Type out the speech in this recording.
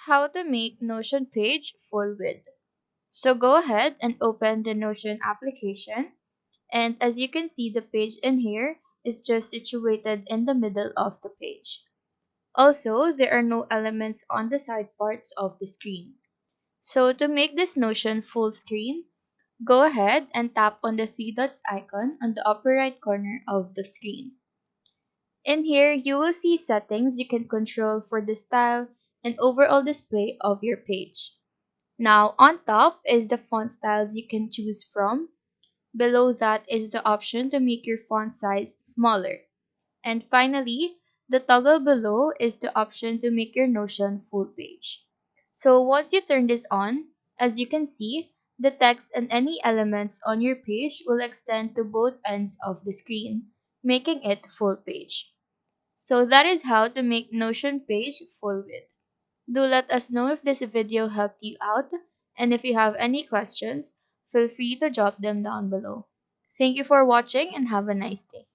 How to make Notion page full width. So go ahead and open the Notion application. And as you can see, the page in here is just situated in the middle of the page. Also, there are no elements on the side parts of the screen. So to make this Notion full screen, go ahead and tap on the three dots icon on the upper right corner of the screen. In here, you will see settings you can control for the style and overall display of your page. Now, on top is the font styles you can choose from. Below that is the option to make your font size smaller. And finally, the toggle below is the option to make your Notion full page. So once you turn this on, as you can see, the text and any elements on your page will extend to both ends of the screen, making it full page. So that is how to make Notion page full width. Do let us know if this video helped you out, and if you have any questions, feel free to drop them down below. Thank you for watching and have a nice day.